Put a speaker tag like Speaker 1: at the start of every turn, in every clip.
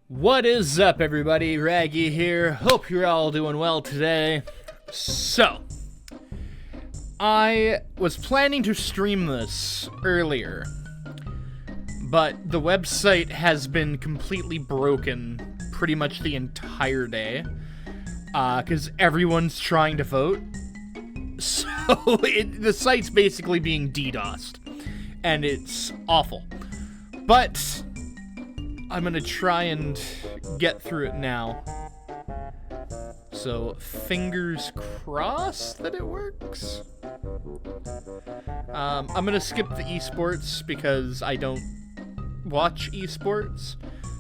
Speaker 1: What is up, everybody? Raggy here. Hope you're all doing well today. So, I was planning to stream this earlier, but the website has been completely broken pretty much the entire day, because everyone's trying to vote. So, the site's basically being DDoSed, and it's awful. But I'm gonna try and get through it now. So, fingers crossed that it works. I'm gonna skip the esports because I don't watch esports.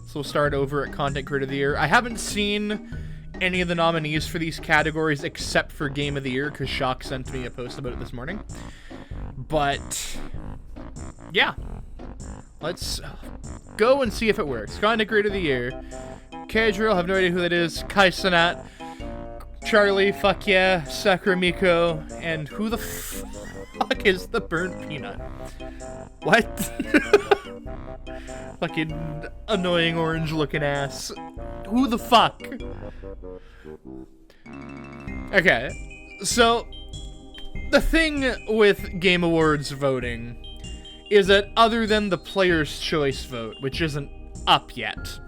Speaker 1: So we'll start over at Content Creator of the Year. I haven't seen any of the nominees for these categories except for Game of the Year, because Shock sent me a post about it this morning. But, yeah. Let's go and see if it works. Content Creator of the Year. Casual, have no idea who that is. Kai Cenat. Charlie, fuck yeah. Sakuramiko. And who the fuck is the burnt peanut? What? Fucking annoying orange looking ass. Who the fuck? Okay. So, the thing with Game Awards voting is that other than the Player's Choice vote, which isn't up yet,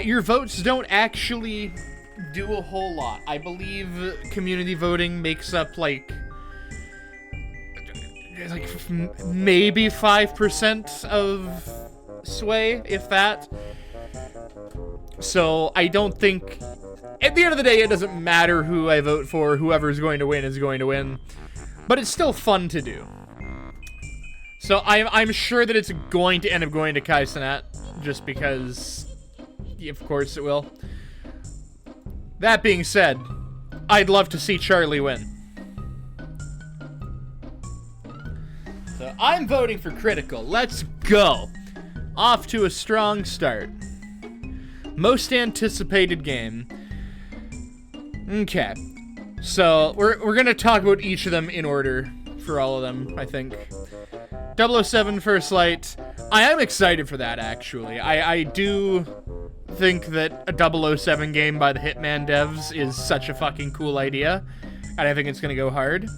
Speaker 1: your votes don't actually do a whole lot. I believe community voting makes up like maybe 5% of sway, if that. So I don't think, at the end of the day, it doesn't matter who I vote for. Whoever's going to win is going to win. But it's still fun to do. So I'm sure that it's going to end up going to Kai Cenat, just because, of course it will. That being said, I'd love to see Charlie win. So I'm voting for Critical. Let's go. Off to a strong start. Most anticipated game. Okay. So we're gonna talk about each of them in order for all of them, I think. 007 First Light. I am excited for that, actually. I do think that a 007 game by the Hitman devs is such a fucking cool idea, and I think it's gonna go hard.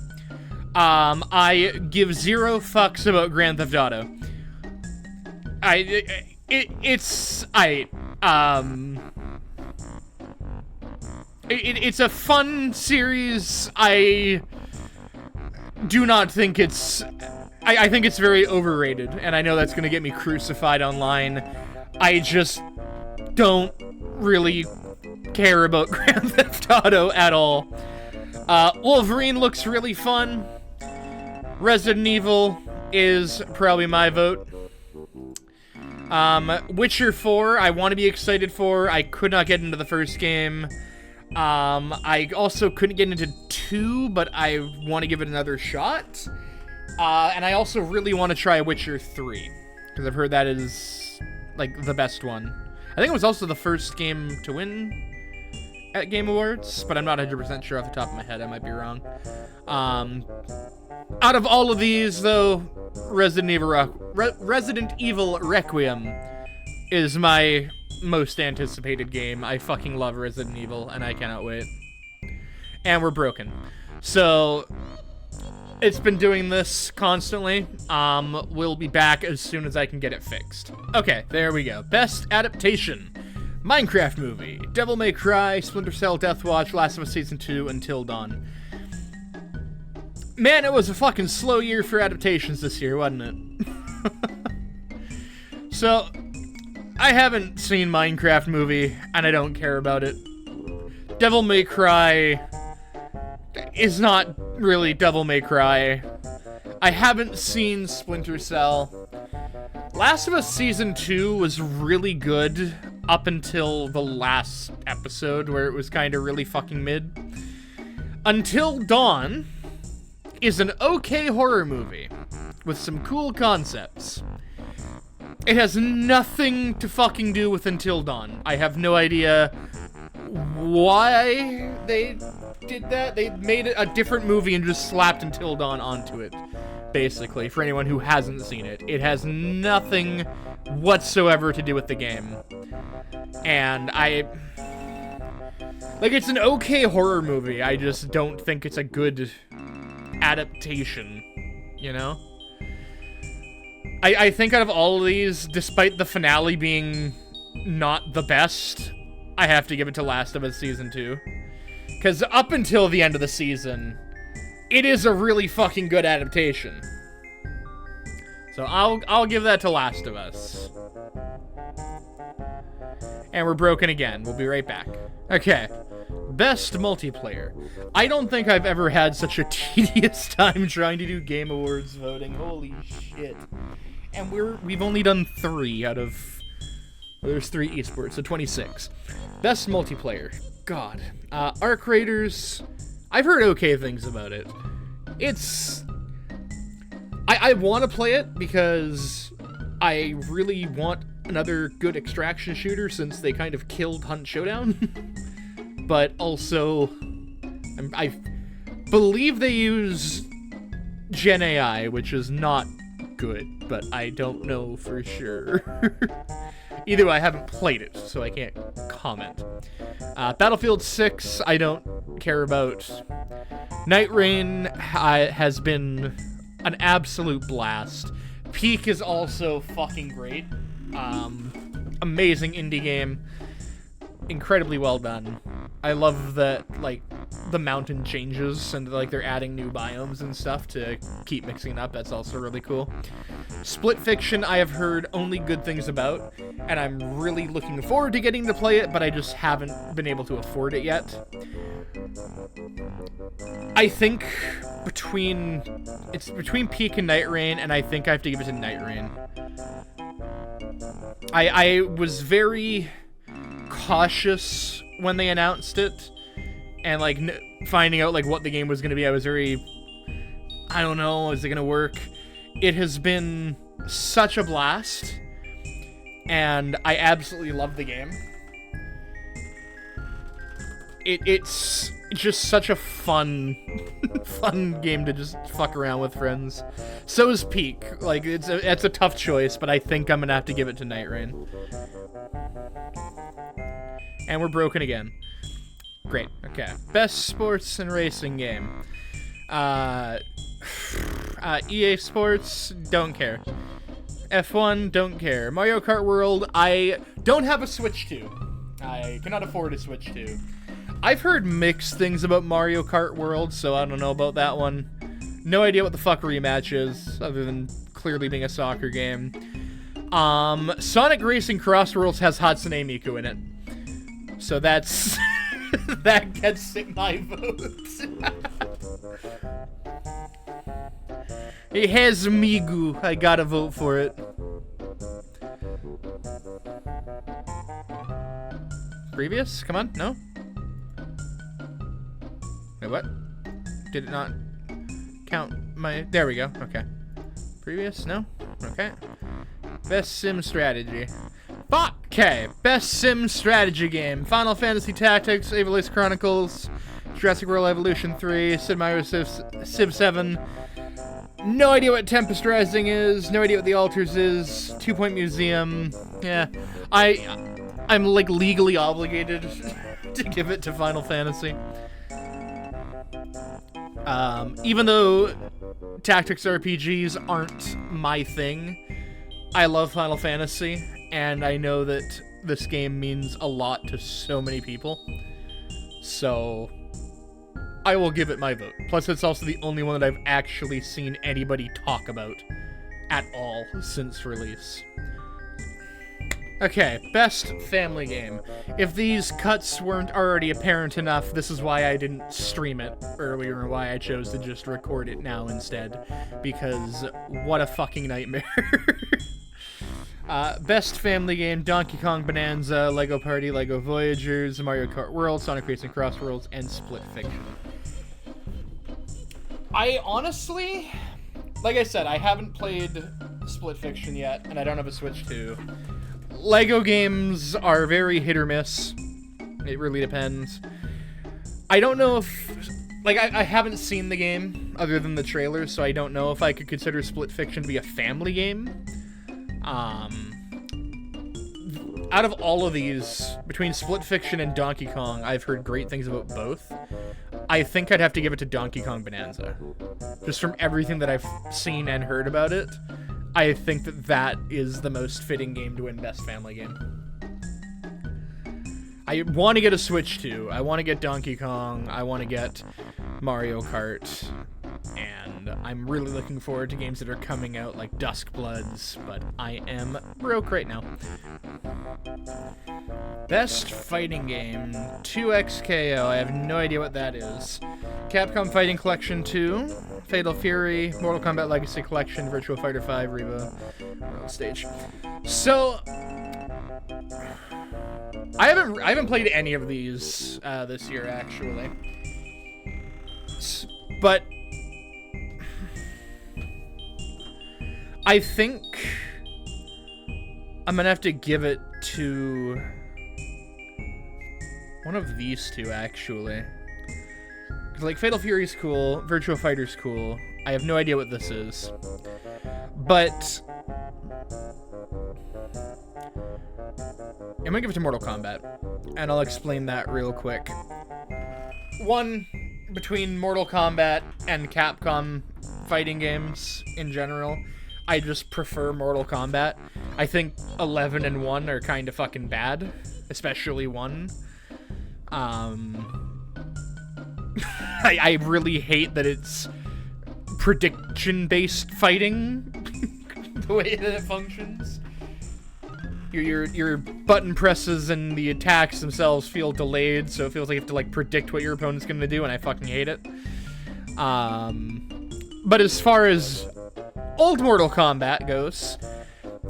Speaker 1: I give zero fucks about Grand Theft Auto. It's a fun series. I do not think it's... I think it's very overrated, and I know that's gonna get me crucified online. I just don't really care about Grand Theft Auto at all. Wolverine looks really fun. Resident Evil is probably my vote. Witcher 4, I want to be excited for. I could not get into the first game. I also couldn't get into 2, but I want to give it another shot. And I also really want to try Witcher 3, because I've heard that is, like, the best one. I think it was also the first game to win at Game Awards, but I'm not 100% sure off the top of my head. I might be wrong. Out of all of these, though, Resident Evil Requiem is my most anticipated game. I fucking love Resident Evil, and I cannot wait. And we're broken. So, it's been doing this constantly. We'll be back as soon as I can get it fixed. Okay, there we go. Best Adaptation. Minecraft Movie. Devil May Cry, Splinter Cell, Death Watch, Last of Us Season 2, Until Dawn. Man, it was a fucking slow year for adaptations this year, wasn't it? So, I haven't seen Minecraft Movie, and I don't care about it. Devil May Cry is not really Devil May Cry. I haven't seen Splinter Cell. Last of Us Season 2 was really good up until the last episode, where it was kind of really fucking mid. Until Dawn is an okay horror movie with some cool concepts. It has nothing to fucking do with Until Dawn. I have no idea why they did that. They made it a different movie and just slapped Until Dawn onto it, basically, for anyone who hasn't seen it. It has nothing whatsoever to do with the game. And like, it's an okay horror movie. I just don't think it's a good adaptation, you know? I think out of all of these, despite the finale being not the best, I have to give it to Last of Us Season 2. Because up until the end of the season, it is a really fucking good adaptation. So I'll give that to Last of Us. And we're broken again. We'll be right back. Okay. Best multiplayer. I don't think I've ever had such a tedious time trying to do Game Awards voting. Holy shit. And we've only done 3 out of... Well, there's 3 esports, so 26. Best multiplayer. God. Arc Raiders. I've heard okay things about it. It's... I want to play it because I really want another good extraction shooter since they kind of killed Hunt Showdown. But also, I believe they use Gen AI, which is not good, but I don't know for sure. Either way, I haven't played it, so I can't comment. Battlefield 6, I don't care about. Night Rain has been an absolute blast. Peak is also fucking great. Amazing indie game. Incredibly well done. I love that, like, the mountain changes and, like, they're adding new biomes and stuff to keep mixing it up. That's also really cool. Split Fiction, I have heard only good things about, and I'm really looking forward to getting to play it, but I just haven't been able to afford it yet. I think it's between Peak and Night Rain, and I think I have to give it to Night Rain. I was very cautious when they announced it, and like finding out like what the game was going to be. I was very, I don't know, is it going to work? It has been such a blast, and I absolutely love the game. It's just such a fun game to just fuck around with friends. So is Peak. Like, it's a tough choice, but I think I'm gonna have to give it to Night Rain. And we're broken again. Great. Okay. Best sports and racing game. EA Sports, don't care. F1, don't care. Mario Kart World, I don't have a Switch 2. I cannot afford a Switch 2. I've heard mixed things about Mario Kart World, so I don't know about that one. No idea what the fuck Rematch is, other than clearly being a soccer game. Sonic Racing Cross Worlds has Hatsune Miku in it. So that's... that gets my vote. It has Migu. I gotta vote for it. Previous? Come on, no? Wait, what? Did it not count my... There we go, okay. Previous? No? Okay. Best Sim Strategy. Fuck! Okay, Best Sim Strategy Game. Final Fantasy Tactics, Avalus Chronicles, Jurassic World Evolution 3, Sid Meier's Civ 7. No idea what Tempest Rising is, no idea what The Altars is, 2 Point Museum. Yeah, I'm like legally obligated to give it to Final Fantasy. Even though tactics RPGs aren't my thing, I love Final Fantasy, and I know that this game means a lot to so many people. So, I will give it my vote. Plus, it's also the only one that I've actually seen anybody talk about at all since release. Okay, best family game. If these cuts weren't already apparent enough, this is why I didn't stream it earlier and why I chose to just record it now instead. Because what a fucking nightmare. Best family game, Donkey Kong Bonanza, Lego Party, Lego Voyagers, Mario Kart World, Sonic Racing Cross Worlds, and Split Fiction. I honestly, like I said, I haven't played Split Fiction yet, and I don't have a Switch 2. Lego games are very hit or miss. It really depends. I don't know if... Like, I haven't seen the game other than the trailer, so I don't know if I could consider Split Fiction to be a family game. Out of all of these, between Split Fiction and Donkey Kong, I've heard great things about both. I think I'd have to give it to Donkey Kong Bonanza. Just from everything that I've seen and heard about it, I think that that is the most fitting game to win Best Family Game. I want to get a Switch too. I want to get Donkey Kong. I want to get Mario Kart. And I'm really looking forward to games that are coming out like Dusk Bloods, but I am broke right now. Best Fighting Game, 2XKO. I have no idea what that is. Capcom Fighting Collection 2, Fatal Fury, Mortal Kombat Legacy Collection, Virtua Fighter 5, Reba, World Stage. So... I haven't played any of these this year, actually. But I think I'm gonna have to give it to one of these two, actually. 'Cause, like, Fatal Fury's cool, Virtua Fighter's cool. I have no idea what this is. But I'm gonna give it to Mortal Kombat, and I'll explain that real quick. One, between Mortal Kombat and Capcom fighting games in general, I just prefer Mortal Kombat. I think 11 and 1 are kind of fucking bad, especially 1. I really hate that it's prediction-based fighting, the way that it functions. Your button presses and the attacks themselves feel delayed, so it feels like you have to, like, predict what your opponent's gonna do, and I fucking hate it. But as far as old Mortal Kombat goes,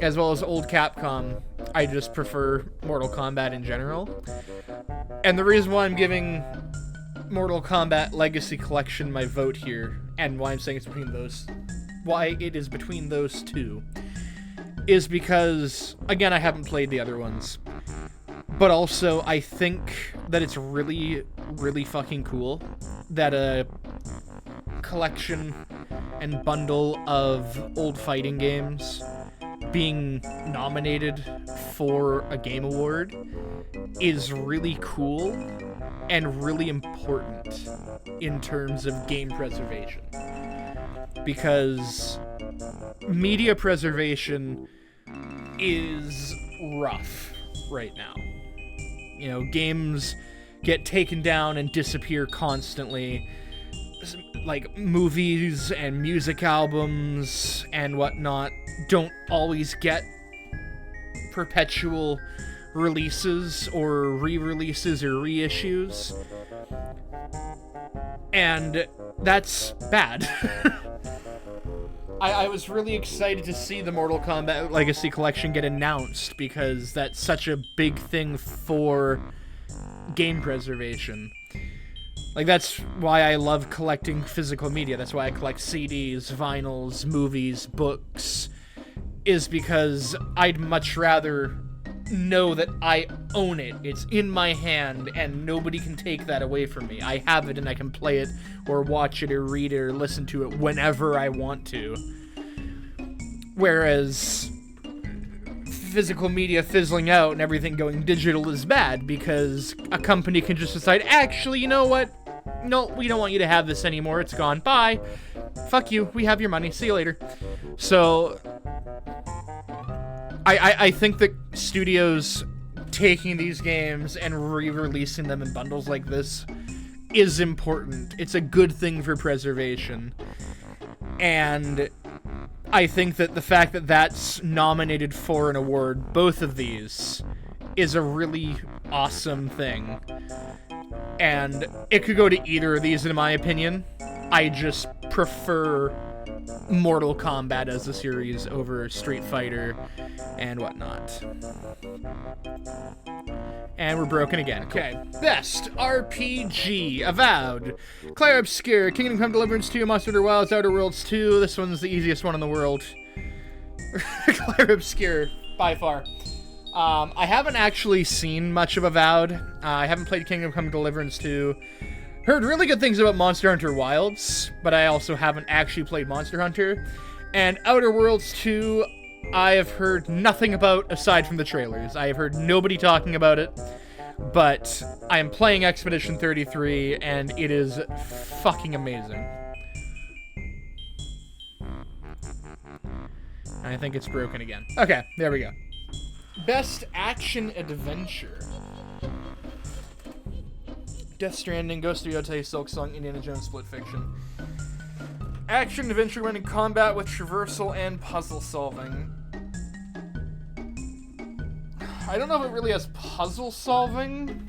Speaker 1: as well as old Capcom, I just prefer Mortal Kombat in general. And the reason why I'm giving Mortal Kombat Legacy Collection my vote here, and why I'm saying it's between those, why it is between those two, is because, again, I haven't played the other ones, but also I think that it's really, really fucking cool that a collection and bundle of old fighting games being nominated for a game award is really cool and really important in terms of game preservation. Because media preservation is rough right now. You know, games get taken down and disappear constantly. Like, movies and music albums and whatnot don't always get perpetual releases or re-releases or reissues. And that's bad. I was really excited to see the Mortal Kombat Legacy Collection get announced, because that's such a big thing for game preservation. Like, that's why I love collecting physical media. That's why I collect CDs, vinyls, movies, books, is because I'd much rather know that I own it. It's in my hand, and nobody can take that away from me. I have it, and I can play it, or watch it, or read it, or listen to it whenever I want to. Whereas physical media fizzling out and everything going digital is bad, because a company can just decide, actually, you know what? No, we don't want you to have this anymore. It's gone. Bye. Fuck you. We have your money. See you later. So I think that studios taking these games and re-releasing them in bundles like this is important. It's a good thing for preservation. And I think that the fact that that's nominated for an award, both of these, is a really awesome thing. And it could go to either of these, in my opinion. I just prefer Mortal Kombat as a series over Street Fighter and whatnot. And we're broken again. Okay. Best RPG. Avowed. Claire Obscure. Kingdom Come Deliverance 2. Monster Hunter Wilds. Outer Worlds 2. This one's the easiest one in the world. Claire Obscure. By far. I haven't actually seen much of Avowed. I haven't played Kingdom Come Deliverance 2. Heard really good things about Monster Hunter Wilds, but I also haven't actually played Monster Hunter. And Outer Worlds 2, I have heard nothing about aside from the trailers. I have heard nobody talking about it, but I am playing Expedition 33, and it is fucking amazing. I think it's broken again. Okay, there we go. Best Action Adventure. Death Stranding, Ghost of Yotei, Silksong, Indiana Jones Split Fiction. Action Adventure when in combat with traversal and puzzle solving. I don't know if it really has puzzle solving,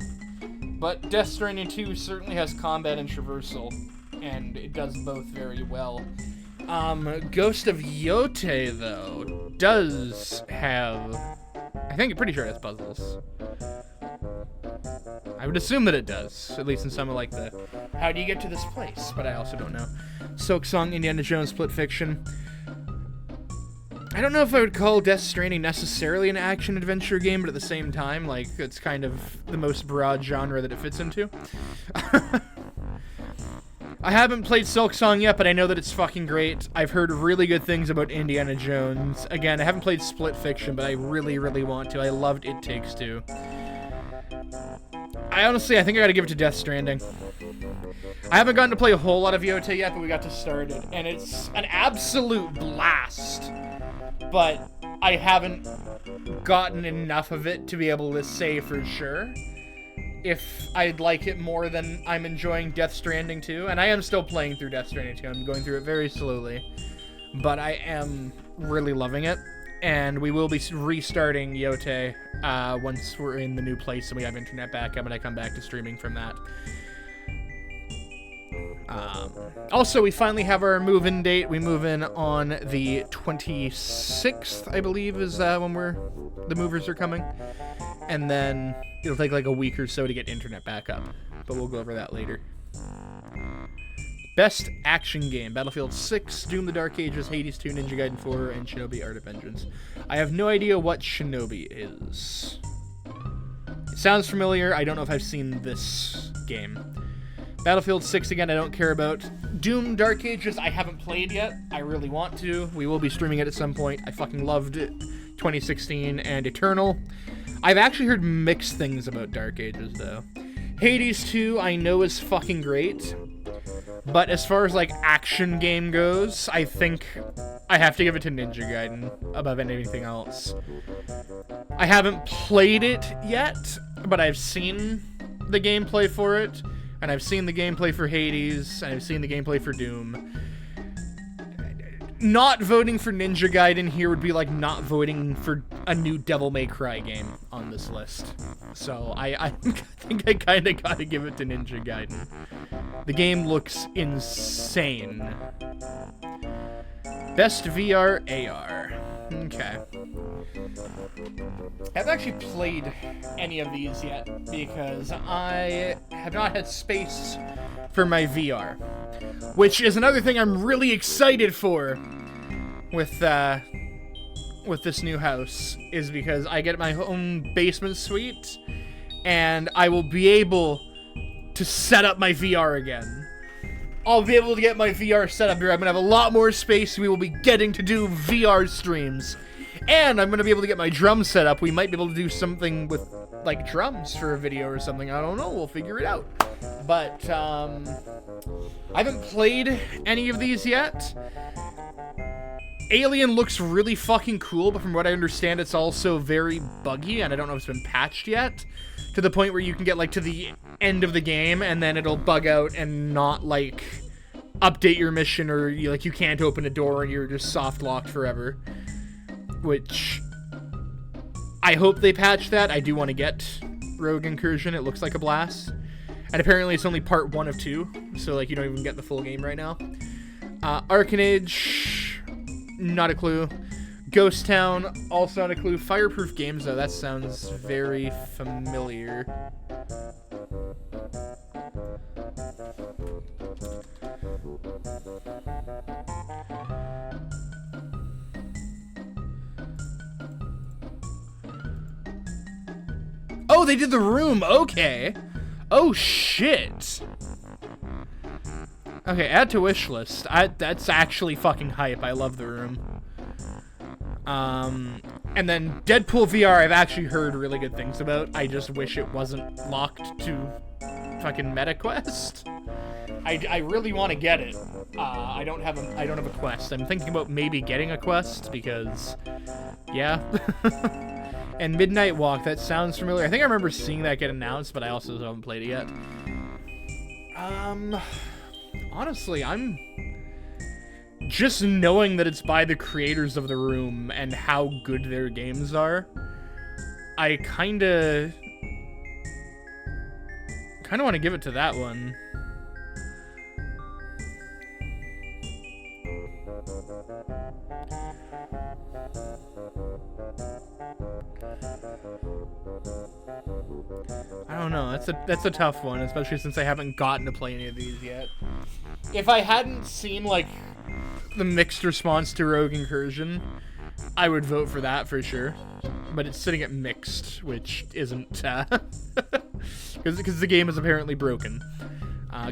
Speaker 1: but Death Stranding 2 certainly has combat and traversal, and it does both very well. Ghost of Yotei, though, does have... I'm pretty sure it has puzzles. I would assume that it does, at least in some of, like, the how do you get to this place, but I also don't know. Silksong, Indiana Jones Split Fiction. I don't know if I would call Death Stranding necessarily an action-adventure game, but at the same time, like, it's kind of the most broad genre that it fits into. I haven't played Silksong yet, but I know that it's fucking great. I've heard really good things about Indiana Jones. Again, I haven't played Split Fiction, but I really, really want to. I loved It Takes Two. I think I gotta give it to Death Stranding. I haven't gotten to play a whole lot of Yotei yet, but we got to start it, and it's an absolute blast. But I haven't gotten enough of it to be able to say for sure if I'd like it more than I'm enjoying Death Stranding 2. And I am still playing through Death Stranding 2. I'm going through it very slowly. But I am really loving it. And we will be restarting Yotei once we're in the new place and we have internet backup and I come back to streaming from that. Also, we finally have our move-in date. We move in on the 26th, I believe, is when the movers are coming. And then it'll take like a week or so to get internet back up. But we'll go over that later. Best action game: Battlefield 6, Doom the Dark Ages, Hades 2, Ninja Gaiden 4, and Shinobi Art of Vengeance. I have no idea what Shinobi is. It sounds familiar. I don't know if I've seen this game. Battlefield 6, again, I don't care about. Doom Dark Ages, I haven't played yet. I really want to. We will be streaming it at some point. I fucking loved it. 2016 and Eternal. I've actually heard mixed things about Dark Ages, though. Hades 2, I know is fucking great. But as far as, like, action game goes, I think I have to give it to Ninja Gaiden above anything else. I haven't played it yet, but I've seen the gameplay for it. And I've seen the gameplay for Hades, and I've seen the gameplay for Doom. Not voting for Ninja Gaiden here would be like not voting for a new Devil May Cry game on this list. So I think I kind of gotta give it to Ninja Gaiden. The game looks insane. Best VR AR. Okay. I haven't actually played any of these yet because I have not had space for my VR, which is another thing I'm really excited for with this new house, is because I get my own basement suite and I will be able to set up my VR again. I'll be able to get my VR set up here. I'm going to have a lot more space. We will be getting to do VR streams. And I'm going to be able to get my drums set up. We might be able to do something with, like, drums for a video or something. I don't know. We'll figure it out. But, I haven't played any of these yet. Alien looks really fucking cool, but from what I understand, it's also very buggy, and I don't know if it's been patched yet. To the point where you can get, like, to the end of the game, and then it'll bug out and not, like, update your mission, or, you can't open a door and you're just soft-locked forever. Which, I hope they patch that. I do want to get Rogue Incursion. It looks like a blast. And apparently it's only part 1 of 2, so, like, you don't even get the full game right now. Arcanage, not a clue. Ghost Town, also not a clue. Fireproof Games, though, that sounds very familiar. they did The Room. Okay. Oh, shit. Okay, add to wish list. That's actually fucking hype. I love The Room. And then Deadpool VR I've actually heard really good things about. I just wish it wasn't locked to fucking MetaQuest. I really want to get it. I don't have a Quest. I'm thinking about maybe getting a Quest because, yeah. And Midnight Walk, that sounds familiar. I think I remember seeing that get announced, but I also haven't played it yet. Honestly, I'm just knowing that it's by the creators of The Room and how good their games are. I kinda want to give it to that one. I don't know. That's a tough one, especially since I haven't gotten to play any of these yet. If I hadn't seen like the mixed response to Rogue Incursion, I would vote for that for sure. But it's sitting at mixed, which isn't because the game is apparently broken.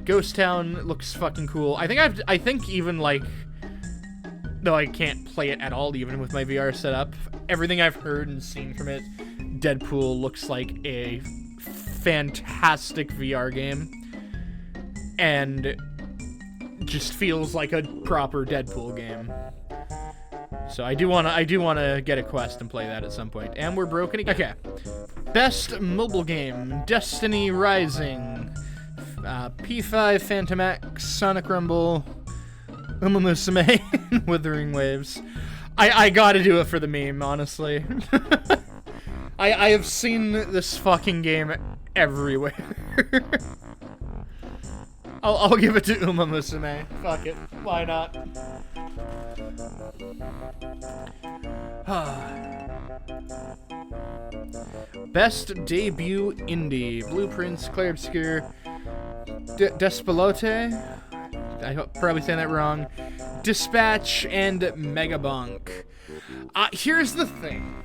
Speaker 1: Ghost Town looks fucking cool. I think even like, though I can't play it at all even with my VR setup, everything I've heard and seen from it, Deadpool looks like a fantastic VR game and just feels like a proper Deadpool game. So I do wanna get a Quest and play that at some point. And we're broken again. Okay. Best mobile game: Destiny Rising, P5, Phantom X, Sonic Rumble, Uma Musume, Withering Waves. I gotta do it for the meme, honestly. I have seen this fucking game everywhere. I'll give it to Uma Musume. Fuck it. Why not? Best debut indie: Blueprints, Clair Obscur, Despelote, I hope probably saying that wrong, Dispatch, and Megabonk. Here's the thing.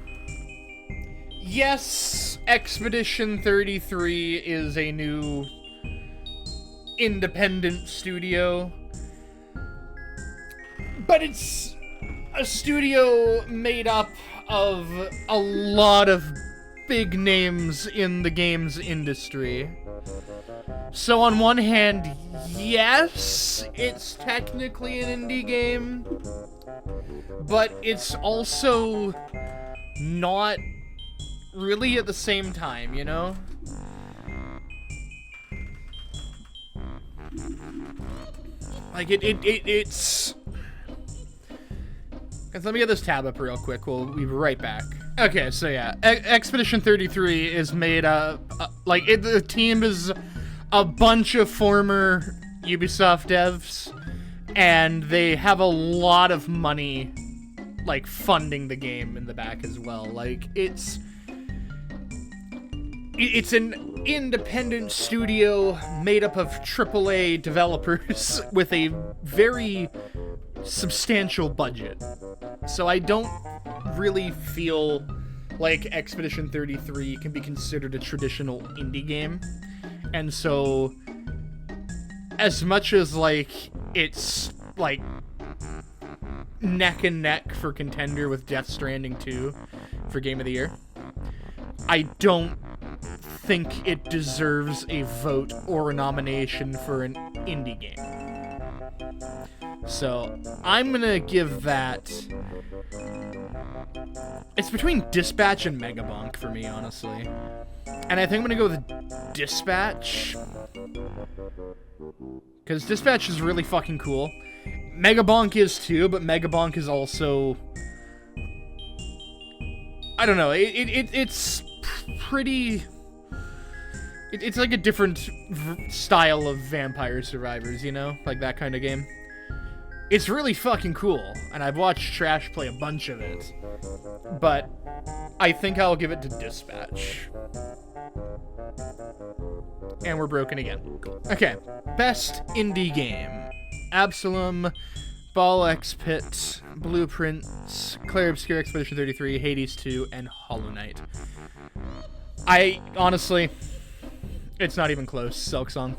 Speaker 1: Yes, Expedition 33 is a new independent studio, but it's a studio made up of a lot of big names in the games industry. So on one hand, yes, it's technically an indie game, but it's also not really at the same time, you know? Like, it's... Let me get this tab up real quick. We'll be right back. Okay, so yeah. Expedition 33 is made up... the team is a bunch of former Ubisoft devs, and they have a lot of money, like, funding the game in the back as well. Like, it's an independent studio made up of AAA developers with a very substantial budget. So I don't really feel like Expedition 33 can be considered a traditional indie game. And so, as much as, like, it's, like, neck and neck for contender with Death Stranding 2 for Game of the Year, I don't think it deserves a vote or a nomination for an indie game. So, I'm gonna give that... It's between Dispatch and Megabonk for me, honestly. And I think I'm gonna go with Dispatch. Because Dispatch is really fucking cool. Megabonk is too, but Megabonk is also... I don't know, it's pretty... It's like a different style of Vampire Survivors, you know? Like that kind of game. It's really fucking cool, and I've watched Trash play a bunch of it. But I think I'll give it to Dispatch. And we're broken again. Okay, best indie game: Absalom, Ball X Pit, Blueprints, Clair Obscur, Expedition 33, Hades 2, and Hollow Knight. I honestly, it's not even close. Silksong.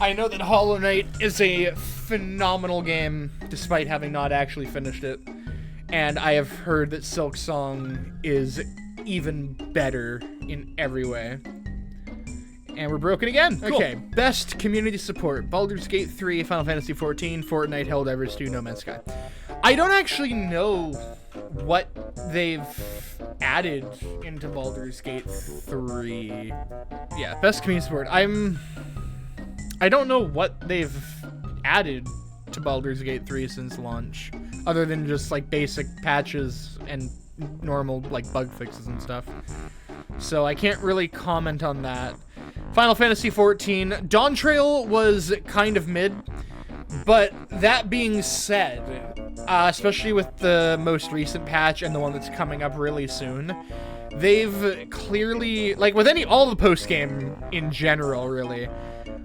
Speaker 1: I know that Hollow Knight is a phenomenal game, despite having not actually finished it. And I have heard that Silksong is even better in every way. And we're broken again. Cool. Okay, best community support. Baldur's Gate 3, Final Fantasy 14, Fortnite, Helldivers 2, No Man's Sky. I don't actually know what they've added into Baldur's Gate 3. Yeah, best community support. I don't know what they've added to Baldur's Gate 3 since launch, other than just like basic patches and normal like bug fixes and stuff. So I can't really comment on that. Final Fantasy 14, Dawn Trail was kind of mid, but that being said, especially with the most recent patch and the one that's coming up really soon, they've clearly, like with all the post-game in general, really,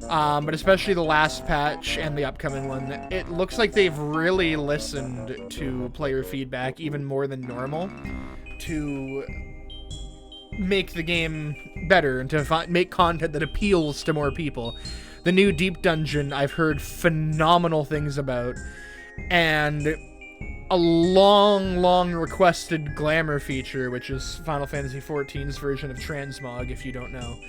Speaker 1: but especially the last patch and the upcoming one, it looks like they've really listened to player feedback even more than normal to make the game better and to make content that appeals to more people. The new Deep Dungeon I've heard phenomenal things about, and a long requested glamour feature, which is Final Fantasy XIV's version of transmog, if you don't know,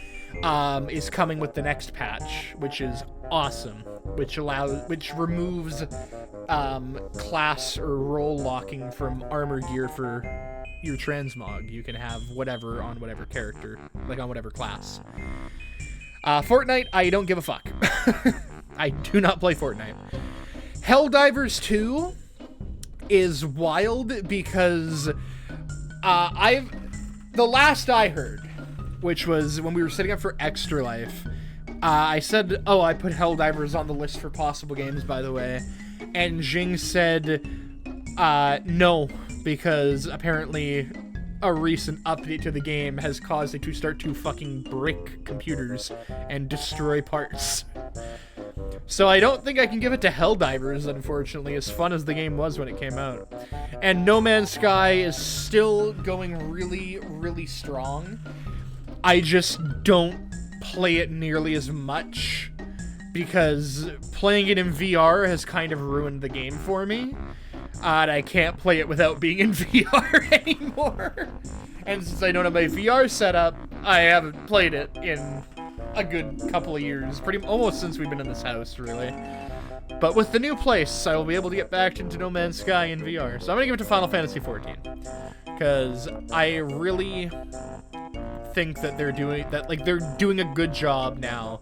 Speaker 1: is coming with the next patch, which is awesome, which removes class or role locking from armor gear for your transmog. You can have whatever on whatever character, like on whatever class. Fortnite, I don't give a fuck. I do not play Fortnite. Helldivers 2 is wild because the last I heard, which was when we were setting up for Extra Life, I said, oh, I put Helldivers on the list for possible games, by the way, and Jing said no, because apparently a recent update to the game has caused it to start to fucking break computers and destroy parts. So I don't think I can give it to Helldivers, unfortunately, as fun as the game was when it came out. And No Man's Sky is still going really strong. I just don't play it nearly as much because playing it in VR has kind of ruined the game for me. And I can't play it without being in VR anymore. And since I don't have my VR set up, I haven't played it in a good couple of years. Almost since we've been in this house, really. But with the new place, I will be able to get back into No Man's Sky in VR. So I'm going to give it to Final Fantasy XIV. Because I really think that they're doing a good job now.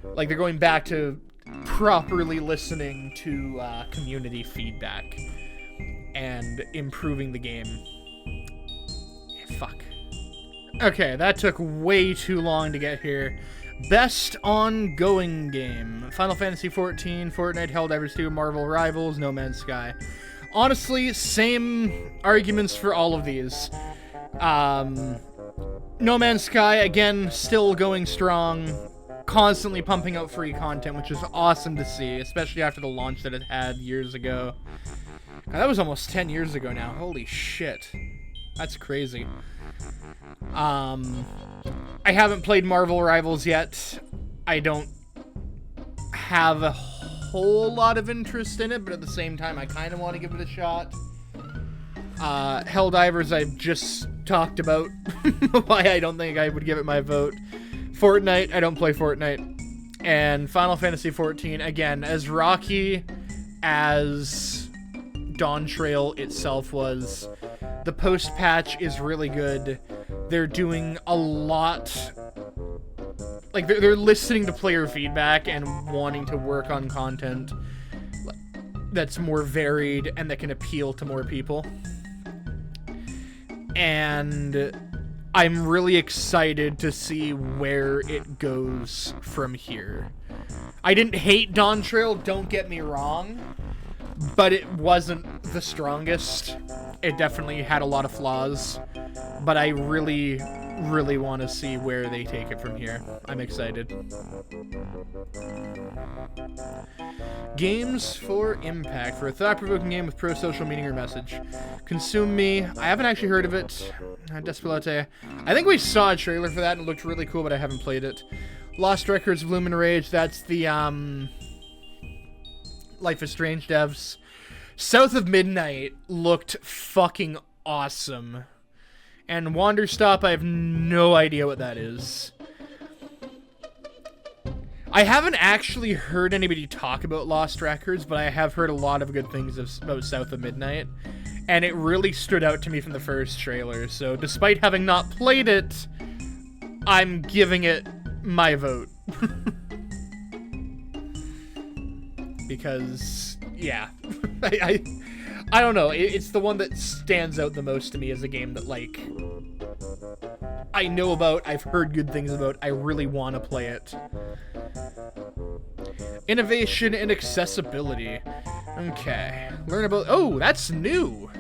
Speaker 1: Like, they're going back to properly listening to community feedback and improving the game. Fuck. Okay, that took way too long to get here. Best ongoing game. Final Fantasy XIV, Fortnite, Helldivers 2, Marvel Rivals, No Man's Sky. Honestly, same arguments for all of these. No Man's Sky, again, still going strong. Constantly pumping out free content, which is awesome to see, especially after the launch that it had years ago. God, that was almost 10 years ago now. Holy shit. That's crazy. I haven't played Marvel Rivals yet. I don't have a whole lot of interest in it, but at the same time, I kind of want to give it a shot. Helldivers, I've just talked about why I don't think I would give it my vote. Fortnite, I don't play Fortnite. And Final Fantasy XIV, again, as rocky as Dawn Trail itself was, the post-patch is really good. They're doing a lot. Like, they're listening to player feedback and wanting to work on content that's more varied and that can appeal to more people. And I'm really excited to see where it goes from here. I didn't hate Dawn Trail, don't get me wrong, but it wasn't the strongest. It definitely had a lot of flaws, but I really really want to see where they take it from here. I'm excited. Games for Impact. For a thought-provoking game with pro-social meaning or message. Consume Me. I haven't actually heard of it. Despelote. I think we saw a trailer for that and it looked really cool, but I haven't played it. Lost Records of Lumen Rage. That's the Life is Strange devs. South of Midnight looked fucking awesome. And Wanderstop, I have no idea what that is. I haven't actually heard anybody talk about Lost Records, but I have heard a lot of good things about South of Midnight. And it really stood out to me from the first trailer. So despite having not played it, I'm giving it my vote. Because, yeah. I don't know. It's the one that stands out the most to me as a game that, like, I know about, I've heard good things about, I really want to play it. Innovation and accessibility. Okay. Learn about... Oh, that's new!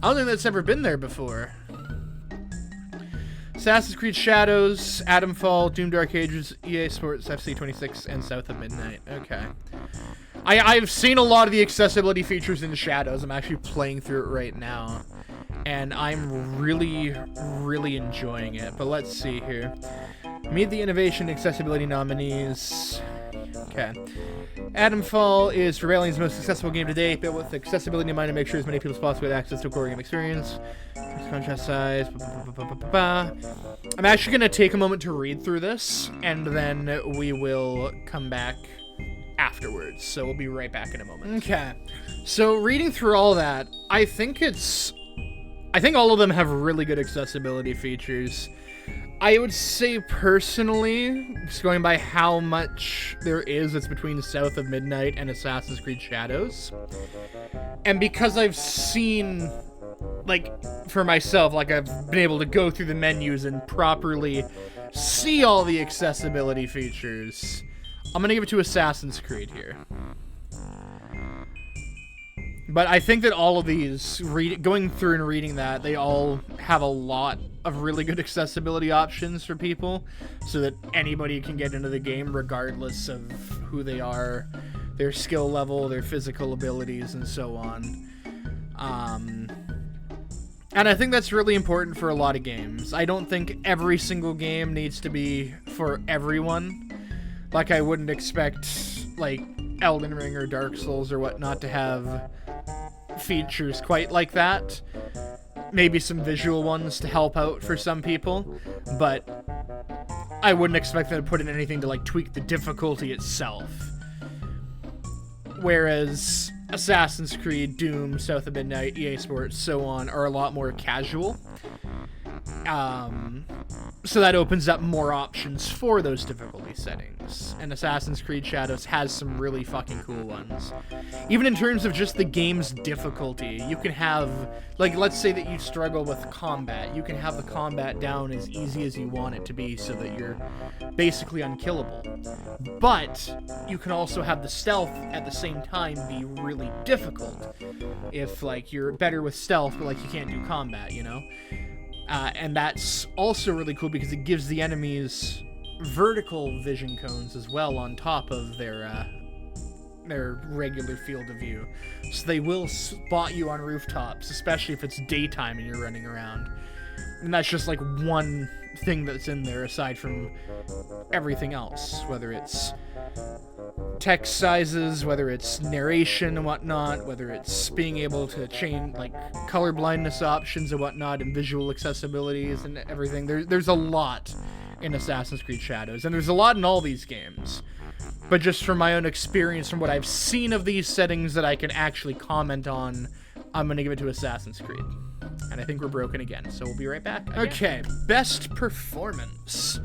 Speaker 1: I don't think that's ever been there before. Assassin's Creed Shadows, Atomfall, Doom Dark Ages, EA Sports FC 26, and South of Midnight. Okay. I've seen a lot of the accessibility features in Shadows. I'm actually playing through it right now. And I'm really, really enjoying it. But let's see here. Meet the innovation and accessibility nominees. Okay. Atomfall is Rebellion's most accessible game to date, built with accessibility in mind to make sure as many people as possible get access to a core game experience. Contrast size. I'm actually going to take a moment to read through this, and then we will come back afterwards. So we'll be right back in a moment. Okay. So reading through all that, I think all of them have really good accessibility features. I would say personally, just going by how much there is that's between South of Midnight and Assassin's Creed Shadows, and because I've seen, like, for myself, like, I've been able to go through the menus and properly see all the accessibility features, I'm gonna give it to Assassin's Creed here. But I think that all of these, going through and reading that, they all have a lot of really good accessibility options for people, so that anybody can get into the game regardless of who they are, their skill level, their physical abilities, and so on. And I think that's really important for a lot of games. I don't think every single game needs to be for everyone. Like, I wouldn't expect, like, Elden Ring or Dark Souls or whatnot to have features quite like that. Maybe some visual ones to help out for some people, but I wouldn't expect them to put in anything to, like, tweak the difficulty itself. Whereas Assassin's Creed, Doom, South of Midnight, EA Sports, so on, are a lot more casual. So that opens up more options for those difficulty settings. And Assassin's Creed Shadows has some really fucking cool ones. Even in terms of just the game's difficulty, you can have, like, let's say that you struggle with combat. You can have the combat down as easy as you want it to be so that you're basically unkillable. But you can also have the stealth at the same time be really difficult. If, like, you're better with stealth, but, like, you can't do combat, you know? And that's also really cool because it gives the enemies vertical vision cones as well on top of their regular field of view. So they will spot you on rooftops, especially if it's daytime and you're running around. And that's just like one thing that's in there aside from everything else, whether it's text sizes, whether it's narration and whatnot, whether it's being able to change, like, color blindness options and whatnot, and visual accessibilities and everything. There's a lot in Assassin's Creed Shadows, and there's a lot in all these games. But just from my own experience, from what I've seen of these settings that I can actually comment on, I'm going to give it to Assassin's Creed. And I think we're broken again, so we'll be right back. Okay, best performance.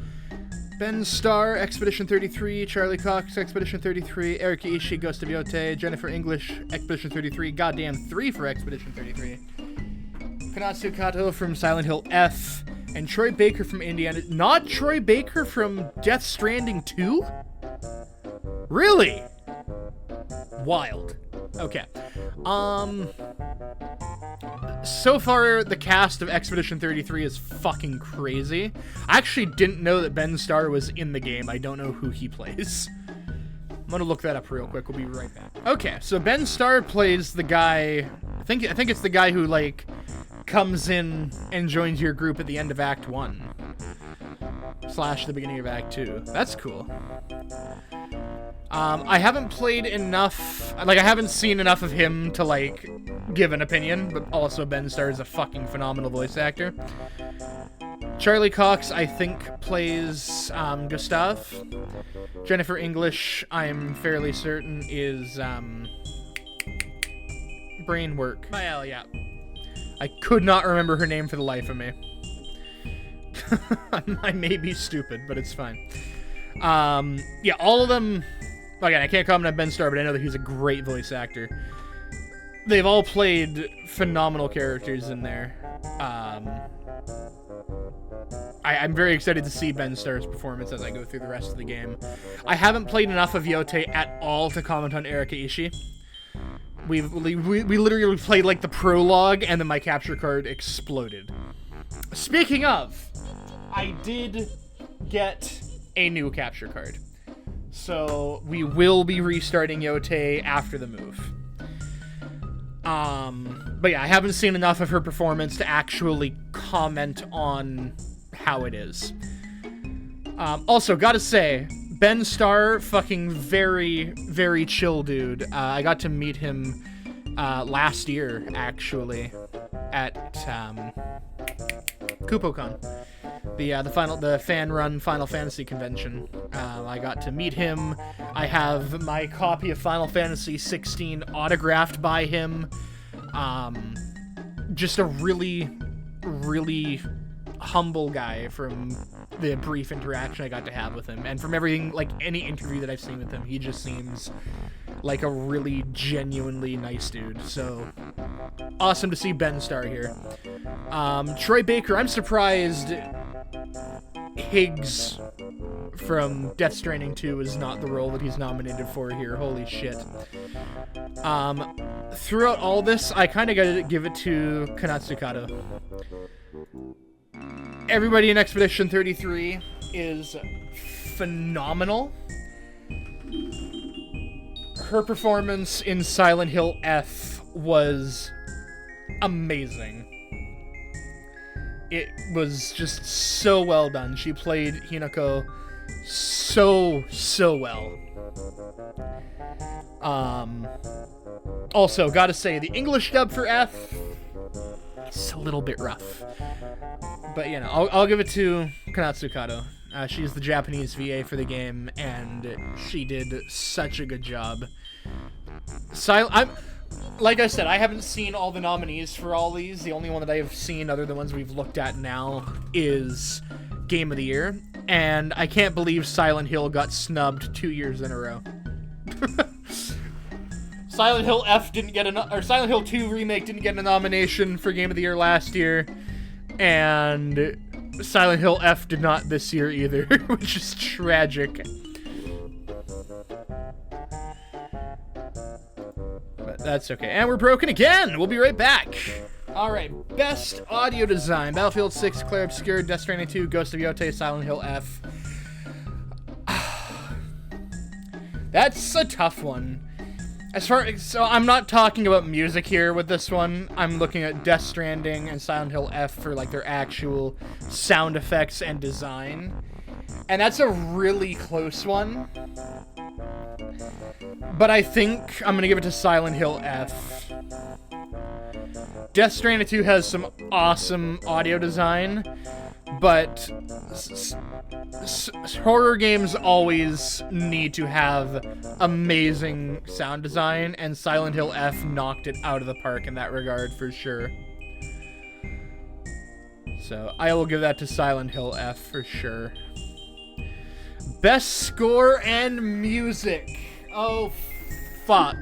Speaker 1: Ben Starr, Expedition 33, Charlie Cox, Expedition 33, Erika Ishii, Ghost of Yote, Jennifer English, Expedition 33, goddamn 3 for Expedition 33, Konatsu Kato from Silent Hill F, and Troy Baker from Indiana. Not Troy Baker from Death Stranding 2? Really? Wild. Okay. So far, the cast of Expedition 33 is fucking crazy. I actually didn't know that Ben Starr was in the game. I don't know who he plays. I'm gonna look that up real quick. We'll be right back. Okay, so Ben Starr plays the guy... I think it's the guy who, like, comes in and joins your group at the end of Act 1. / the beginning of Act 2. That's cool. I haven't played enough... Like, I haven't seen enough of him to, like, give an opinion, but also Ben Starr is a fucking phenomenal voice actor. Charlie Cox, I think, plays Gustav. Jennifer English, I'm fairly certain, is Brainwork. Well, yeah. I could not remember her name for the life of me. I may be stupid, but it's fine. Yeah, all of them... Again, I can't comment on Ben Starr, but I know that he's a great voice actor. They've all played phenomenal characters in there. I'm very excited to see Ben Starr's performance as I go through the rest of the game. I haven't played enough of Yote at all to comment on Erika Ishii. We literally played, like, the prologue, and then my capture card exploded. Speaking of, I did get a new capture card. So, we will be restarting Yote after the move. But yeah, I haven't seen enough of her performance to actually comment on how it is. Also, gotta say, Ben Starr, fucking very, very chill dude. I got to meet him last year, actually, at KupoCon, the fan-run Final Fantasy convention. I got to meet him. I have my copy of Final Fantasy 16 autographed by him. Just a really, really humble guy from the brief interaction I got to have with him. And from everything, like, any interview that I've seen with him, he just seems like a really genuinely nice dude. So, awesome to see Ben Starr here. Troy Baker, I'm surprised Higgs from Death Stranding 2 is not the role that he's nominated for here. Holy shit. Throughout all this, I kind of gotta give it to Konatsu Kato. Everybody in Expedition 33 is phenomenal. Her performance in Silent Hill F was amazing. It was just so well done. She played Hinako so well. Also, gotta say, the English dub for F, it's a little bit rough. But, you know, I'll give it to Konatsu Kato. She's the Japanese VA for the game, and she did such a good job. Like I said, I haven't seen all the nominees for all these. The only one that I have seen, other than the ones we've looked at now, is Game of the Year. And I can't believe Silent Hill got snubbed 2 years in a row. Silent Hill F didn't get or Silent Hill 2 Remake didn't get a nomination for Game of the Year last year. And Silent Hill F did not this year either, which is tragic. But that's okay. And we're broken again! We'll be right back! Alright, Best Audio Design. Battlefield 6, Claire Obscure, Death Stranding 2, Ghost of Yote, Silent Hill F. That's a tough one. So I'm not talking about music here with this one. I'm looking at Death Stranding and Silent Hill F for, like, their actual sound effects and design. And that's a really close one. But I think I'm gonna give it to Silent Hill F. Death Stranding 2 has some awesome audio design, but horror games always need to have amazing sound design, and Silent Hill F knocked it out of the park in that regard for sure. So I will give that to Silent Hill F for sure. Best Score and Music. Oh, fuck.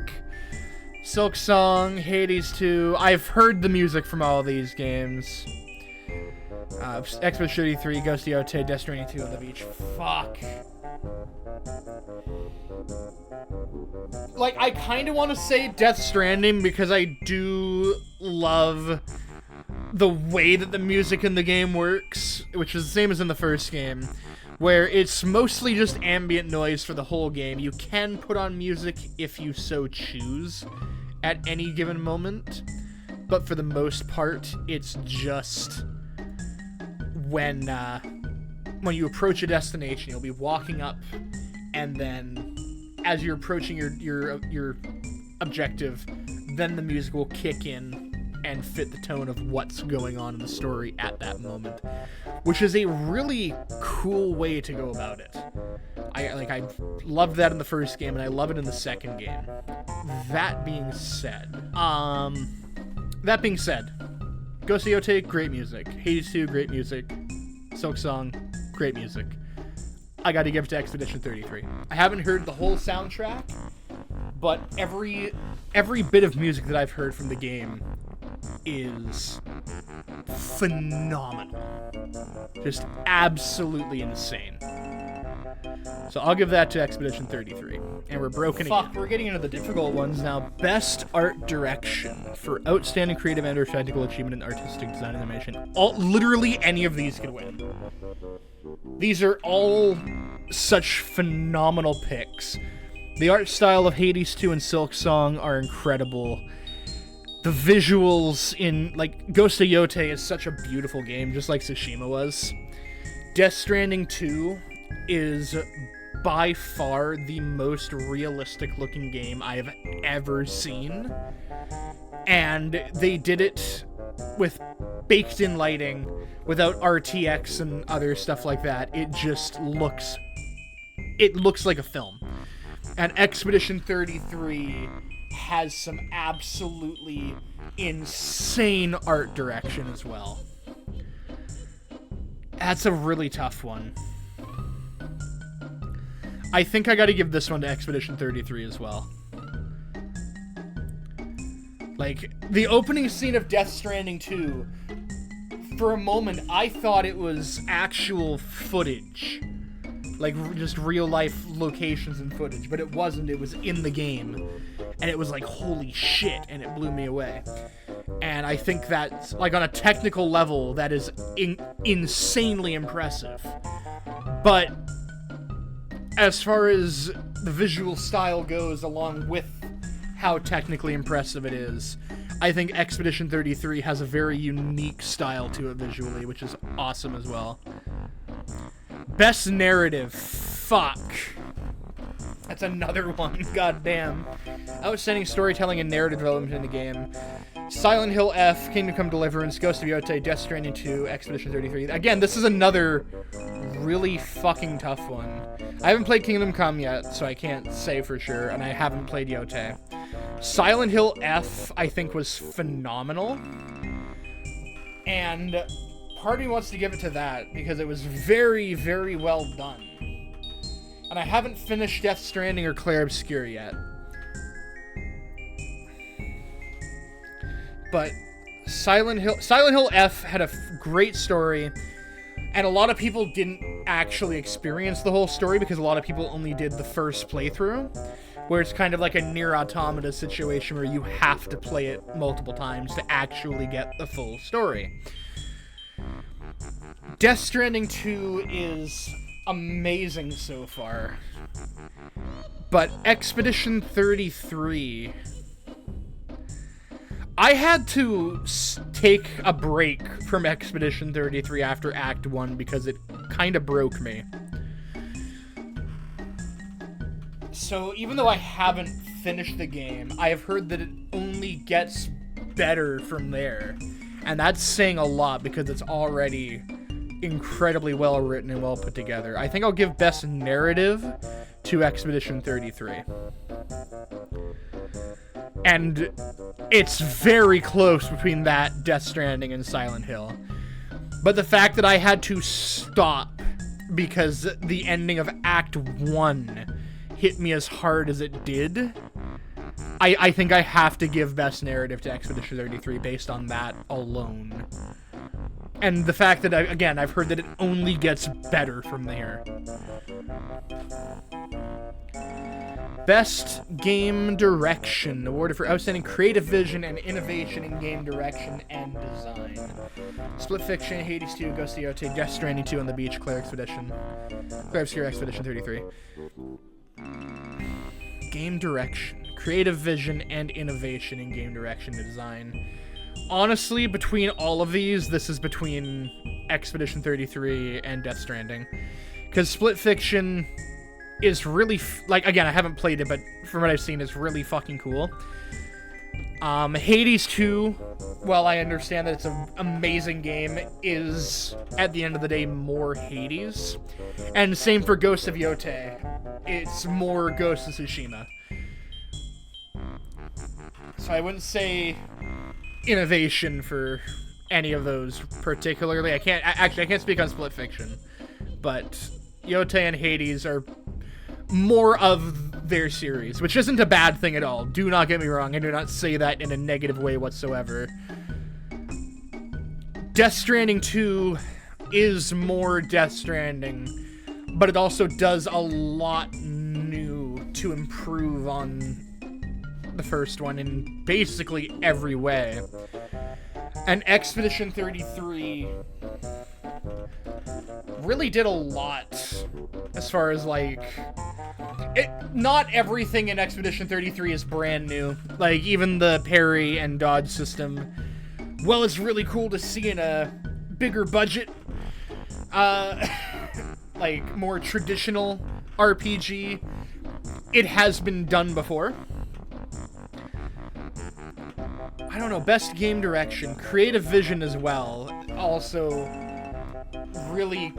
Speaker 1: Silk Song, Hades 2. I've heard the music from all of these games. Expedition 33, Ghost of Yote, Death Stranding 2 on the beach. Fuck. Like, I kind of want to say Death Stranding because I do love the way that the music in the game works, which is the same as in the first game, where it's mostly just ambient noise for the whole game. You can put on music if you so choose at any given moment, but for the most part, it's just when you approach a destination, you'll be walking up, and then as you're approaching your objective, then the music will kick in and fit the tone of what's going on in the story at that moment, which is a really cool way to go about it. I loved that in the first game, and I love it in the second game. That being said, Ghost of Yotei, great music. Hades 2, great music. Silk Song, great music. I gotta give it to Expedition 33. I haven't heard the whole soundtrack, but every bit of music that I've heard from the game is phenomenal. Just absolutely insane. So I'll give that to Expedition 33. And we're broken again. We're getting into the difficult ones now. Best art direction for outstanding creative and/or technical achievement in artistic design and animation. Literally any of these could win. These are all such phenomenal picks. The art style of Hades 2 and Silk Song are incredible. The visuals in, like, Ghost of Yotei is such a beautiful game, just like Tsushima was. Death Stranding 2 is by far the most realistic looking game I have ever seen. And they did it with baked in lighting, without RTX and other stuff like that. It just looks like a film. And Expedition 33 has some absolutely insane art direction as well. That's a really tough one. I think I gotta give this one to Expedition 33 as well. Like, the opening scene of Death Stranding 2, for a moment, I thought it was actual footage. Like, just real-life locations and footage, but it wasn't. It was in the game. And it was like, holy shit, and it blew me away. And I think that, like, on a technical level, that is insanely impressive. But as far as the visual style goes, along with how technically impressive it is, I think Expedition 33 has a very unique style to it visually, which is awesome as well. Best narrative. Fuck. That's another one. Goddamn. Outstanding storytelling and narrative development in the game. Silent Hill F, Kingdom Come Deliverance, Ghost of Yotei, Death Stranding 2, Expedition 33. Again, this is another really fucking tough one. I haven't played Kingdom Come yet, so I can't say for sure, and I haven't played Yotei. Silent Hill F, I think, was phenomenal. And part of me wants to give it to that, because it was very, very well done. And I haven't finished Death Stranding or Clair Obscur yet. But Silent Hill F had a great story, and a lot of people didn't actually experience the whole story because a lot of people only did the first playthrough, where it's kind of like a Nier Automata situation where you have to play it multiple times to actually get the full story. Death Stranding 2 is amazing so far, but Expedition 33... I had to take a break from Expedition 33 after Act 1 because it kind of broke me. So even though I haven't finished the game, I have heard that it only gets better from there. And that's saying a lot because it's already incredibly well written and well put together. I think I'll give Best Narrative to Expedition 33. And it's very close between that, Death Stranding, and Silent Hill. But the fact that I had to stop because the ending of Act 1 hit me as hard as it did I think I have to give Best Narrative to Expedition 33 based on that alone. And the fact that, again, I've heard that it only gets better from there. Best Game Direction, awarded for outstanding creative vision and innovation in game direction and design. Split Fiction, Hades 2, Ghost of Yotei, Death Stranding 2 on the Beach, Claire Expedition 33. Game direction, creative vision, and innovation in game direction and design. Honestly, between all of these, this is between Expedition 33 and Death Stranding. Because Split Fiction is really, again, I haven't played it, but from what I've seen, it's really fucking cool. Hades 2, while I understand that it's an amazing game, is, at the end of the day, more Hades. And same for Ghost of Yotei. It's more Ghost of Tsushima. So I wouldn't say innovation for any of those particularly. I can't speak on Split Fiction. But Yotei and Hades are more of their series, which isn't a bad thing at all. Do not get me wrong. I do not say that in a negative way whatsoever. Death Stranding 2 is more Death Stranding, but it also does a lot new to improve on the first one in basically every way. And Expedition 33 really did a lot as far as, not everything in Expedition 33 is brand new. Like, even the parry and dodge system, well, it's really cool to see in a bigger budget, more traditional RPG. It has been done before. I don't know, best game direction, creative vision as well, also really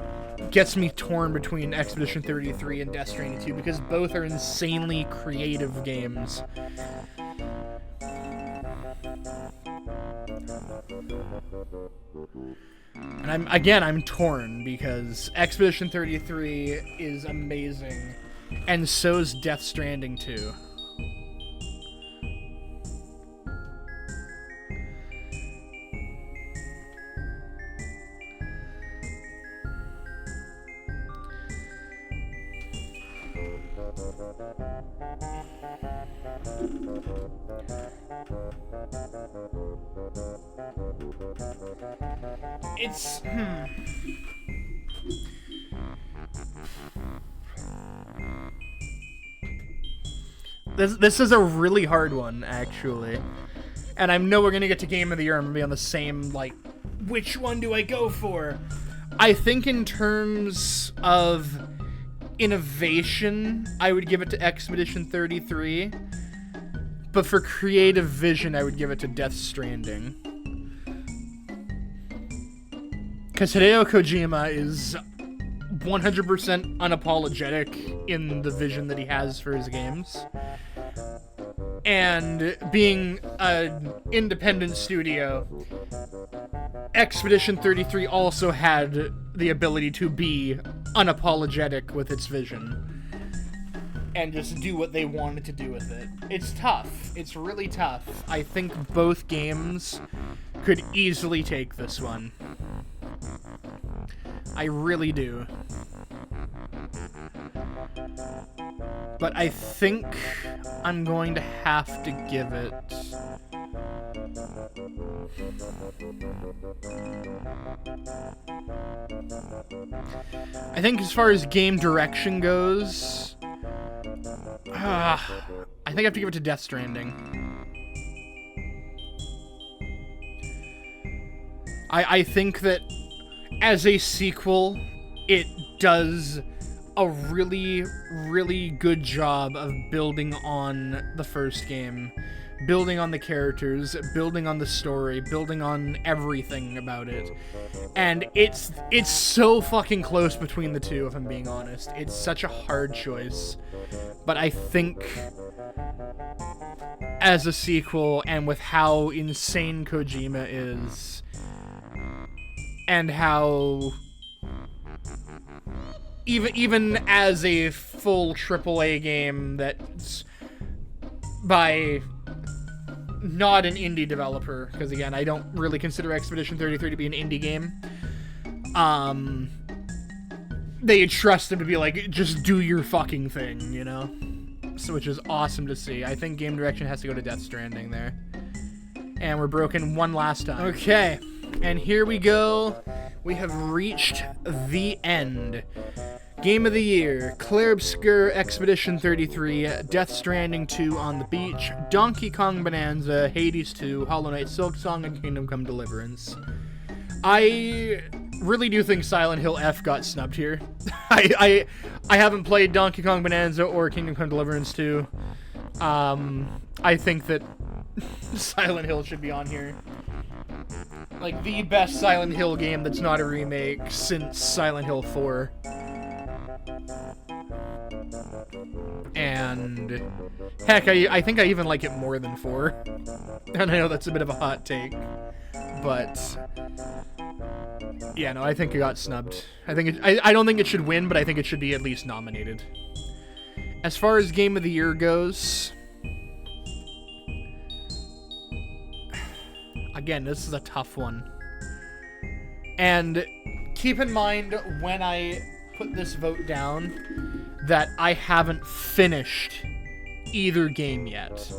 Speaker 1: gets me torn between Expedition 33 and Death Stranding 2, because both are insanely creative games. And I'm torn, because Expedition 33 is amazing, and so's Death Stranding 2. It's, This is a really hard one, actually. And I know we're gonna get to Game of the Year and be on the same, which one do I go for? I think in terms of innovation, I would give it to Expedition 33. But for creative vision, I would give it to Death Stranding. Because Hideo Kojima is 100% unapologetic in the vision that he has for his games. And being an independent studio, Expedition 33 also had the ability to be unapologetic with its vision. And just do what they wanted to do with it. It's tough. It's really tough. I think both games could easily take this one. I really do. But I think I'm going to have to give it... I think as far as game direction goes... I think I have to give it to Death Stranding. I think that as a sequel, it does a really, really good job of building on the first game, building on the characters, building on the story, building on everything about it. And it's so fucking close between the two, if I'm being honest. It's such a hard choice. But I think as a sequel, and with how insane Kojima is, and how even as a full AAA game that's by not an indie developer, because again, I don't really consider Expedition 33 to be an indie game. They trust them to be like, just do your fucking thing, you know? So, which is awesome to see. I think game direction has to go to Death Stranding there. And we're broken one last time. Okay, and here we go. We have reached the end. Game of the Year, Clair Obscur Expedition 33, Death Stranding 2 on the Beach, Donkey Kong Bonanza, Hades 2, Hollow Knight Silksong, and Kingdom Come Deliverance. I really do think Silent Hill F got snubbed here. I haven't played Donkey Kong Bonanza or Kingdom Come Deliverance 2. I think that Silent Hill should be on here. Like, the best Silent Hill game that's not a remake since Silent Hill 4. And heck, I think I even like it more than 4. And I know that's a bit of a hot take, but yeah, no, I think it got snubbed. I don't think it should win, but I think it should be at least nominated. As far as Game of the Year goes, again, this is a tough one. And keep in mind when I put this vote down that I haven't finished either game yet.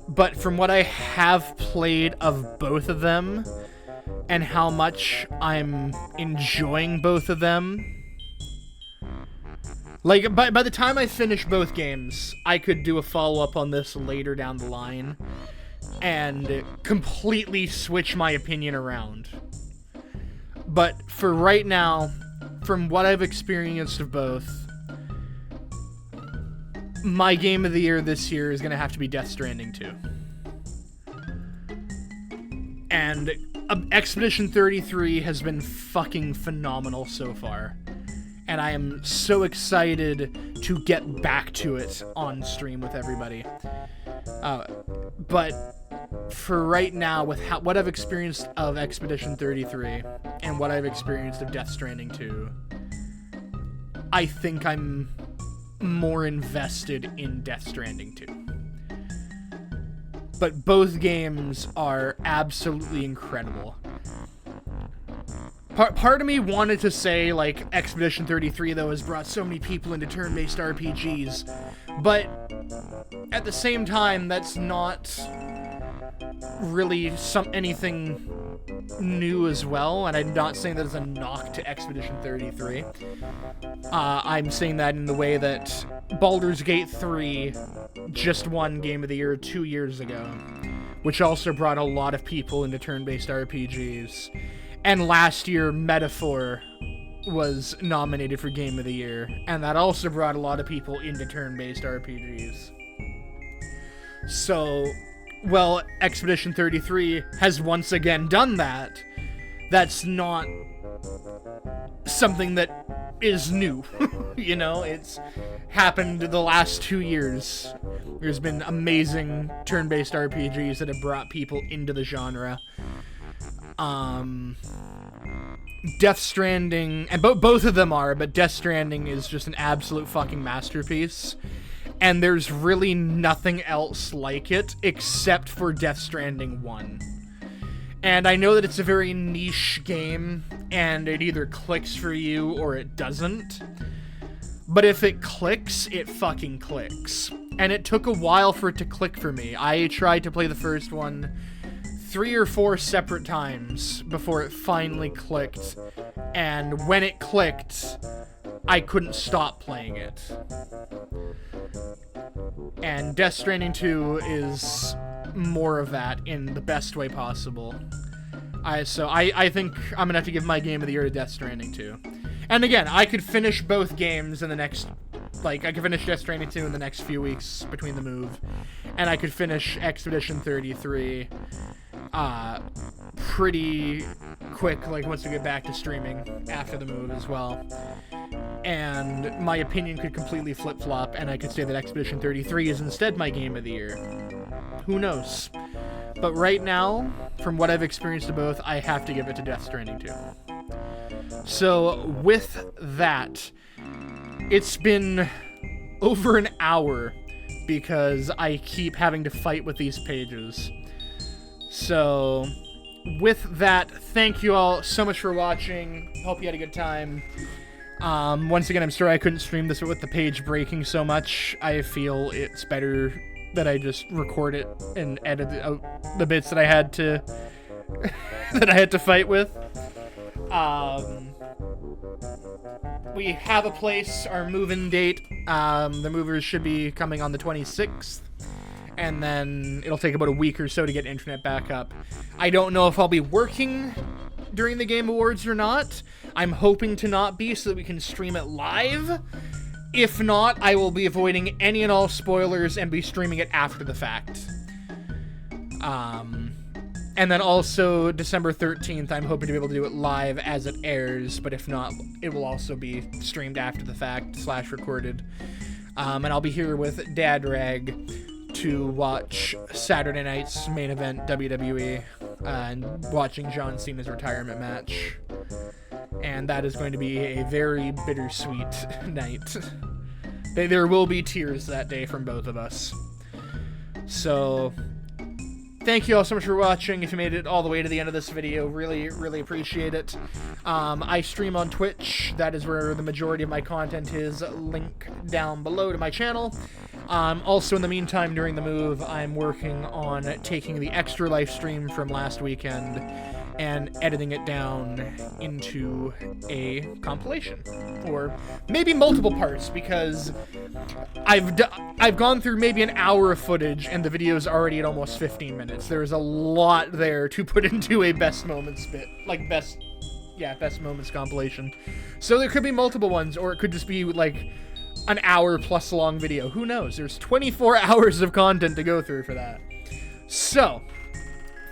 Speaker 1: But from what I have played of both of them and how much I'm enjoying both of them, like, by the time I finish both games, I could do a follow-up on this later down the line and completely switch my opinion around. But for right now, from what I've experienced of both, my Game of the Year this year is going to have to be Death Stranding 2. And Expedition 33 has been fucking phenomenal so far. And I am so excited to get back to it on stream with everybody. But for right now, with what I've experienced of Expedition 33 and what I've experienced of Death Stranding 2, I think I'm more invested in Death Stranding 2. But both games are absolutely incredible. Part of me wanted to say, like, Expedition 33, though, has brought so many people into turn-based RPGs, but at the same time, that's not really anything new as well, and I'm not saying that as a knock to Expedition 33. I'm saying that in the way that Baldur's Gate 3 just won Game of the Year 2 years ago, which also brought a lot of people into turn-based RPGs. And last year, Metaphor was nominated for Game of the Year, and that also brought a lot of people into turn-based RPGs. So, well, Expedition 33 has once again done that. That's not something that is new. You know, it's happened the last 2 years. There's been amazing turn-based RPGs that have brought people into the genre. Death Stranding, and both of them are, but Death Stranding is just an absolute fucking masterpiece. And there's really nothing else like it except for Death Stranding 1. And I know that it's a very niche game, and it either clicks for you or it doesn't. But if it clicks, it fucking clicks. And it took a while for it to click for me. I tried to play the first one 3 or 4 separate times before it finally clicked. And when it clicked, I couldn't stop playing it. And Death Stranding 2 is more of that in the best way possible. So I think I'm gonna have to give my Game of the Year to Death Stranding 2. And again, I could finish both games in the next... Like, I could finish Death Stranding 2 in the next few weeks between the move. And I could finish Expedition 33 pretty quick, like, once we get back to streaming after the move as well. And my opinion could completely flip-flop, and I could say that Expedition 33 is instead my Game of the Year. Who knows? But right now, from what I've experienced of both, I have to give it to Death Stranding 2. So, with that, it's been over an hour because I keep having to fight with these pages. So, with that, thank you all so much for watching. Hope you had a good time. Once again, I'm sorry I couldn't stream this with the page breaking so much. I feel it's better that I just record it and edit out the bits that I had to that I had to fight with. We have a place, our move-in date. The movers should be coming on the 26th. And then it'll take about a week or so to get internet back up. I don't know if I'll be working during the Game Awards or not. I'm hoping to not be so that we can stream it live. If not, I will be avoiding any and all spoilers and be streaming it after the fact. And then also December 13th, I'm hoping to be able to do it live as it airs, but if not, it will also be streamed after the fact / recorded. And I'll be here with Dad Rag to watch Saturday night's main event WWE and watching John Cena's retirement match. And that is going to be a very bittersweet night. There will be tears that day from both of us. So, thank you all so much for watching. If you made it all the way to the end of this video, really, really appreciate it. I stream on Twitch. That is where the majority of my content is. Link down below to my channel. Also, in the meantime, during the move, I'm working on taking the extra live stream from last weekend and editing it down into a compilation, or maybe multiple parts, because I've gone through maybe an hour of footage and the video is already at almost 15 minutes. There's a lot there to put into a best moments bit, like best moments compilation. So there could be multiple ones, or it could just be like an hour plus long video. Who knows? There's 24 hours of content to go through for that. So,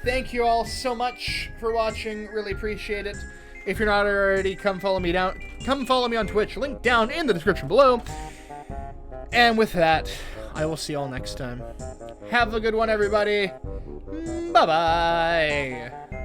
Speaker 1: thank you all so much for watching. Really appreciate it. If you're not already, come follow me on Twitch. Link down in the description below. And with that, I will see you all next time. Have a good one, everybody. Bye-bye.